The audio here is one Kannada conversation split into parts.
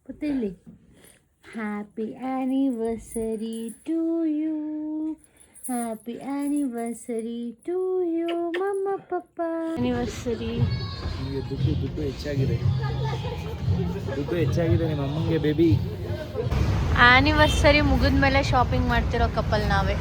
ಗೊತ್ತಿಲ್ಲ. Happy anniversary to you, happy anniversary to you mumma papa. Anniversary. ನಿಮಗೆ ದುಡ್ಡು ಹೆಚ್ಚಾಗಿದೆ, ನಿಮ್ಮ ಅಮ್ಮಂಗೆ ಬೇಬಿ. ಆ್ಯನಿವರ್ಸರಿ ಮುಗಿದ್ಮೇಲೆ ಶಾಪಿಂಗ್ ಮಾಡ್ತಿರೋ ಕಪಲ್ ನಾವೇ.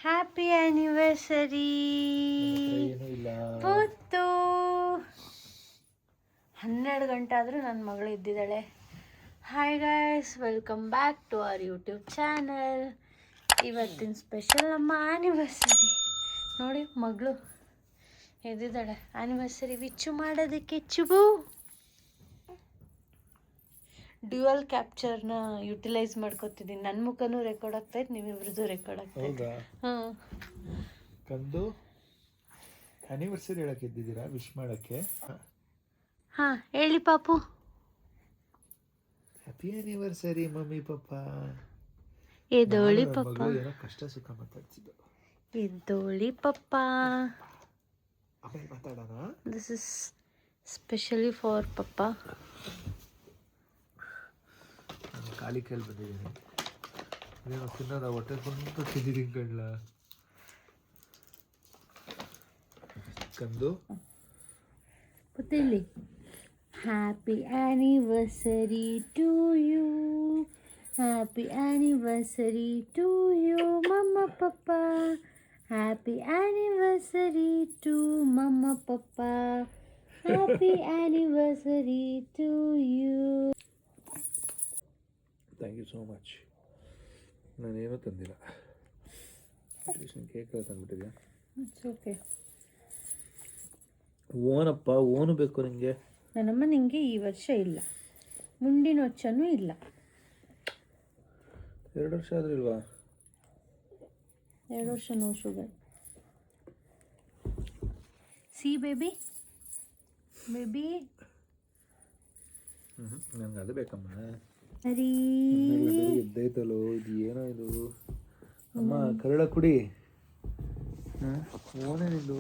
ಹ್ಯಾಪಿ ಆ್ಯನಿವರ್ಸರಿ ಪುತ್ತು. 12 ಗಂಟೆ ಆದರೂ ನನ್ನ ಮಗಳು ಇದ್ದಿದ್ದಾಳೆ. Hi guys, welcome back to our YouTube channel. ಇವತ್ತಿನ ಸ್ಪೆಷಲ್ ನಮ್ಮ ಆ್ಯನಿವರ್ಸರಿ. ನೋಡಿ ಮಗಳು ಎದ್ದಿದ್ದಾಳೆ ಆ್ಯನಿವರ್ಸರಿ ವಿಚ್ಚು ಮಾಡೋದಕ್ಕೆ. ಚುಬು ಡ್ಯುಯಲ್ ಕ್ಯಾಪ್ಚರ್ನ ಯುಟಿಲೈಸ್ ಮಾಡ್ಕೊತಿದ್ದೀನಿ. ನನ್ನ ಮುಖನೂ ರೆಕಾರ್ಡ್ ಆಗ್ತಾಯಿತ್ತು, ನೀವಿಬ್ರದ್ದು ರೆಕಾರ್ಡ್ ಆಗ್ತಾಯಿತ್ತು. ಹಾಂ ಕಂದು ಆ್ಯನಿವರ್ಸರಿ ಹೇಳಕ್ಕೆ ಇದ್ದಿದ್ದೀರಾ, ವಿಶ್ ಮಾಡೋಕ್ಕೆ. ಹಾಂ ಹೇಳಿ ಪಾಪು. Happy anniversary mummy papa. ಎದ್ದೋಳಿ ಪಪ್ಪ, ಏನೋ ಕಷ್ಟ ಸುಖ ಮಾತಾಡ್ತಿದ್ದು. ಎದ್ದೋಳಿ ಪಪ್ಪ. ಆಮೇಲೆ ಮಾತಾಡೋಣ. This is specially for papa. ನಾನು ಖಾಲಿ ಕೈಲಿ ಬಂದಿದ್ದೀನಿ. ಏನೋ ತಿನ್ನೋದ ಹೊಟ್ಟೆ ತುಂಬ ತಿಂದಿದ್ದೀನಿ ಕಣ್ಲ. ಕಂದು ಗೊತ್ತಿಲ್ಲ. Happy anniversary to you, happy anniversary to you mumma papa, happy anniversary to mumma papa, happy anniversary to you. Thank you so much. ನಾನೇನೂ ತಂದಿಲ್ಲ, ಕೇಕ್ ತಂದ್ಬಿಟ್ಟಿದ್ಯಾ? It's okay. ಓನಪ್ಪ, ಓನು ಬೇಕು ನಿಮಗೆ. ನನ್ನಮ್ಮ ನಿಂಗೆ ಈ ವರ್ಷ ಇಲ್ಲ, ಮುಂದಿನ ವರ್ಷನೂ ಇಲ್ಲ. 2 ವರ್ಷ ಆದ್ರೂ ಇಲ್ವಾ? 2 ವರ್ಷ no sugar. See baby, baby ನಂಗೆ ಅದು ಬೇಕಮ್ಮ. ಸರಿ ಎದ್ದೈತಲ್ಲೋ, ಇದು ಏನೋ ಇದು. ಅಮ್ಮ ಕರಳ ಕುಡಿ. ಓನೇನಿದು?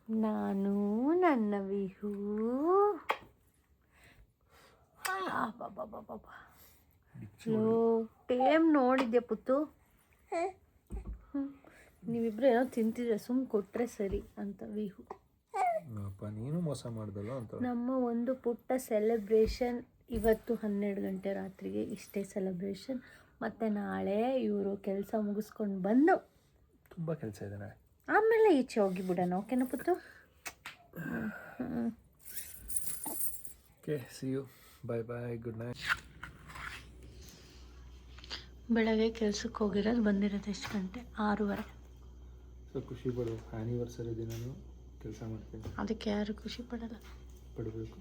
ನಾನು ನನ್ನ ವಿಹು. ಲೋ ಟೇಮ್ ನೋಡಿದ್ದೆ ಪುತ್ತು. ನೀವಿಬ್ರು ಏನೋ ತಿಂತಿದ್ರೆ ಸುಮ್ಮನೆ ಕೊಟ್ಟರೆ ಸರಿ ಅಂತ ವಿಹು. ನೀನು ಮೋಸ ಮಾಡ್ದಲ್ಲ ಅಂತ. ನಮ್ಮ ಒಂದು ಪುಟ್ಟ ಸೆಲೆಬ್ರೇಷನ್ ಇವತ್ತು 12 ಗಂಟೆ ರಾತ್ರಿಗೆ. ಇಷ್ಟೇ ಸೆಲೆಬ್ರೇಷನ್. ಮತ್ತು ನಾಳೆ ಇವರು ಕೆಲಸ ಮುಗಿಸ್ಕೊಂಡು ಬಂದು, ತುಂಬ ಕೆಲಸ ಇದೆ ನಾಳೆ, ಆಮೇಲೆ ಈಚೆ ಹೋಗಿಬಿಡೋಣ. ಓಕೆನಾ ಪುತ್ತು? Okay, see you, bye bye, good night. ಬೆಳಗ್ಗೆ ಕೆಲಸಕ್ಕೆ ಹೋಗಿರೋದು, ಬಂದಿರೋದು ಎಷ್ಟು ಗಂಟೆ? 6:30. ಸೊ ಖುಷಿ ಪಡು, ಆ್ಯನಿವರ್ಸರಿ ದಿನನೂ ಕೆಲಸ ಮಾಡ್ತೀನಿ. ಅದಕ್ಕೆ ಯಾರು ಖುಷಿ ಪಡಲ್ಲ, ಪಡಬೇಕು.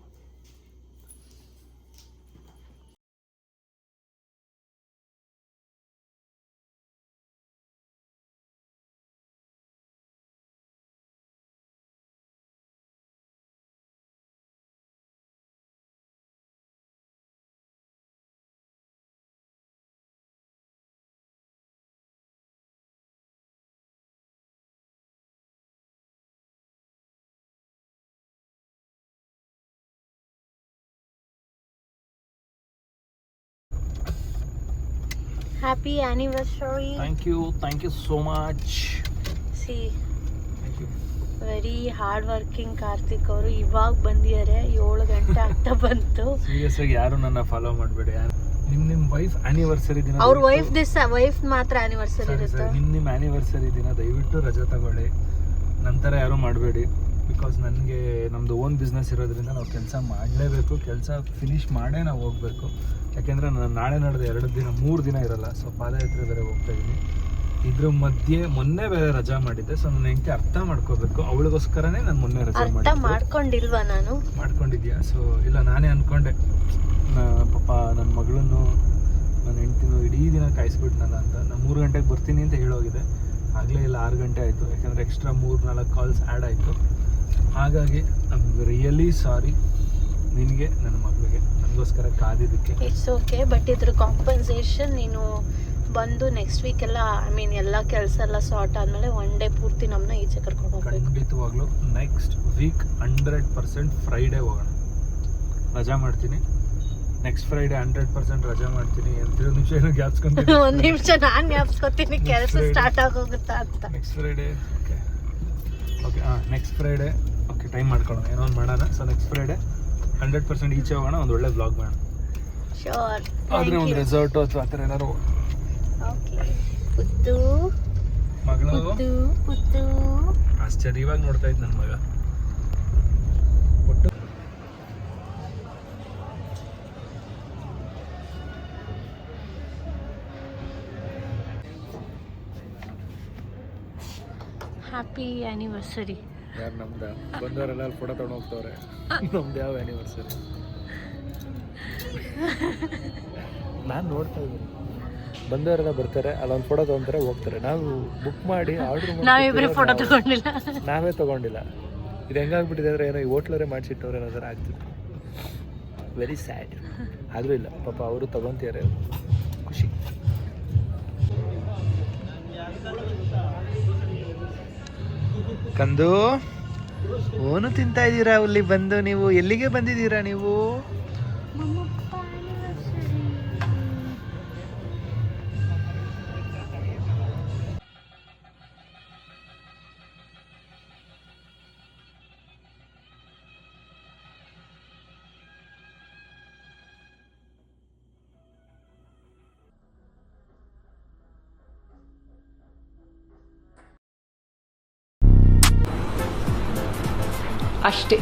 Happy anniversary. Thank you so much. See thank you. Very hard working Karthik ಅವರು. ಇವಾಗ ಬಂದಿದ್ದಾರೆ, 7 ಗಂಟೆ ಆಗ್ತಾ ಬಂತು. ಸೀರಿಯಸ್ ಆಗಿ ಯಾರು ನನ್ನ ಫಾಲೋ ಮಾಡಬೇಡಿ. ನಿಮ್ಮ ವೈಫ್ ಆ್ಯನಿವರ್ಸರಿ ದಿನ, ಅವ್ರ ವೈಫ್ ಮಾತ್ರ ಆ್ಯನಿವರ್ಸರಿ ಇರುತ್ತೆ. ನಿಮ್ಮ ಆ್ಯನಿವರ್ಸರಿ ದಿನ ದಯವಿಟ್ಟು ರಜೆ ತಗೊಳ್ಳಿ. ನಂತರ ಯಾರೂ ಮಾಡಬೇಡಿ. ಬಿಕಾಸ್ ನನಗೆ ನಮ್ಮದು ಓನ್ ಬಿಸ್ನೆಸ್ ಇರೋದ್ರಿಂದ ನಾವು ಕೆಲಸ ಮಾಡಲೇಬೇಕು. ಕೆಲಸ ಫಿನಿಷ್ ಮಾಡೇ ನಾವು ಹೋಗಬೇಕು. ಯಾಕೆಂದರೆ ನಾನು ನಾಳೆ ನಡೆದ 3 ದಿನ ಇರಲ್ಲ. ಸೊ ಪಾದಯಾತ್ರೆ ಬೇರೆ ಹೋಗ್ತಾಯಿದ್ದೀನಿ. ಇದ್ರ ಮಧ್ಯೆ ಮೊನ್ನೆ ಬೇರೆ ರಜಾ ಮಾಡಿದ್ದೆ. ಸೊ ನನ್ನ ಹೆಂಡತಿ ಅರ್ಥ ಮಾಡ್ಕೋಬೇಕು. ಅವಳಿಗೋಸ್ಕರನೇ ನಾನು ಮೊನ್ನೆ ರಜಾ ಮಾಡಿದ್ದೆ. ಮಾಡ್ಕೊಂಡಿಲ್ವಾ? ನಾನು ಮಾಡ್ಕೊಂಡಿದ್ಯಾ? ಸೊ ಇಲ್ಲ, ನಾನೇ ಅಂದ್ಕೊಂಡೆ ಪಾಪ ನನ್ನ ಮಗಳನ್ನು ನನ್ನ ಹೆಂಡ್ತಿನೂ ಇಡೀ ದಿನ ಕಾಯಿಸ್ಬಿಟ್ನಲ್ಲ ಅಂತ. ನಾನು 3 ಗಂಟೆಗೆ ಬರ್ತೀನಿ ಅಂತ ಹೇಳೋಗಿದೆ. ಆಗಲೇ ಇಲ್ಲ, 6 ಗಂಟೆ ಆಯಿತು. ಯಾಕೆಂದರೆ ಎಕ್ಸ್ಟ್ರಾ 3-4 ಕಾಲ್ಸ್ ಆ್ಯಡ್ ಆಯಿತು. ಹಾಗಾಗಿ ಐ ಆಮ್ ರಿಯಲಿ ಸಾರಿ ನಿನಗೆ, ನನ್ನ ಮಗಳಿಗೆ. ನನ್ನ ನಿನಗೋಸ್ಕರ ಕಾದಿದ್ದಕ್ಕೆ. ಇಟ್ಸ್ ಓಕೆ, ಬಟ್ ಇದ್ರ ಕಾಂಪನ್ಸೇಷನ್ ನೀನು ಬಂದು ನೆಕ್ಸ್ಟ್ ವೀಕ್ ಎಲ್ಲ ಐ ಮೀನ್ ಎಲ್ಲ ಕೆಲಸ ಎಲ್ಲ ಸಾರ್ಟ್ ಆದಮೇಲೆ ಒನ್ ಡೇ ಪೂರ್ತಿ ನಮ್ಮನ್ನ ಈಚೆ ಕರ್ಕೊಂಡು ಹೋಗ್ಬೇಕು. ಖಂಡಿತವಾಗ್ಲೂ ನೆಕ್ಸ್ಟ್ ವೀಕ್ 100% ಫ್ರೈಡೇ ಹೋಗೋಣ. ರಜಾ ಮಾಡ್ತೀನಿ ನೆಕ್ಸ್ಟ್ ಫ್ರೈಡೇ, 100% ರಜಾ ಮಾಡ್ತೀನಿ. ಒಂದು ನಿಮಿಷ ಏನೋ ಗ್ಯಾಪ್ಸ್ಕೊಂತೀನಿ. ಒಂದು ನಿಮಿಷ ನಾನು ಜ್ಞಾಪಿಸ್ಕೊತೀನಿ ಕೆಲಸ ಸ್ಟಾರ್ಟ್ ಆಗೋಗುತ್ತಾ ಅಂತ. Next Friday okay okay next Friday okay time ಮಾಡ್ಕೊಳ್ಳೋಣ, ಏನೋ ಒಂದು ಮಾಡೋಣ. ಸೊ ನೆಕ್ಸ್ಟ್ ಫ್ರೈಡೇ 100% ಈಚೆ ಹೋಗೋಣ, ಒಂದು ಒಳ್ಳೆ ಬ್ಲಾಗ್ ಮಾಡೋಣ. ಶೋರ್. ಆದರೆ ಒಂದು ರೆಸಾರ್ಟು ಅಥವಾ ಆ ಥರ ಏನಾದ್ರು. ಓಕೆ ಪುತ್ತು ಮಗಳು ಪುತ್ತು ಪುತ್ತು ಆಶ್ಚರ್ಯವಾಗಿ ನೋಡ್ತಾ ಇದ್ದು ನನ್ನ ಮಗ. ಒಟ್ಟು ಹ್ಯಾಪಿ ಆ್ಯನಿವರ್ಸರಿ. ಯಾರು ನಮ್ದ ಬಂದವರೆಲ್ಲ ಅಲ್ಲಿ ಫೋಟೋ ತೊಗೊಂಡು ಹೋಗ್ತವ್ರೆ. ನಮ್ದು ಯಾವ ಆ್ಯನಿವರ್ಸರಿ ನಾನು ನೋಡ್ತಾ ಇದ್ದೀನಿ. ಬಂದವರೆಲ್ಲ ಬರ್ತಾರೆ, ಅಲ್ಲೊಂದು ಫೋಟೋ ತೊಗೊಂತಾರೆ ಹೋಗ್ತಾರೆ. ನಾವು ಬುಕ್ ಮಾಡಿ ಆರ್ಡ್ರ್ ನಾವಿಬ್ಬರೇ ಫೋಟೋ ತಗೊಂಡಿಲ್ಲ, ನಾವೇ ತೊಗೊಂಡಿಲ್ಲ. ಇದು ಹೆಂಗಾಗ್ಬಿಟ್ಟಿದೆ ಅಂದರೆ ಏನೋ ಈ ಹೋಟ್ಲವರೇ ಮಾಡಿಸಿಟ್ಟವ್ರೆ ಅನ್ನೋ ಥರ ಆಗ್ತಿತ್ತು. Very sad. ಆದರೂ ಇಲ್ಲ ಪಾಪ ಅವರು ತೊಗೊತಿದ್ದಾರೆ, ಖುಷಿ. ಕಂದು ಓನು ತಿಂತಾ ಇದ್ದೀರಾ ಅಲ್ಲಿ ಬಂದು? ನೀವು ಎಲ್ಲಿಗೆ ಬಂದಿದ್ದೀರಾ ನೀವು? ಅಷ್ಟೇ.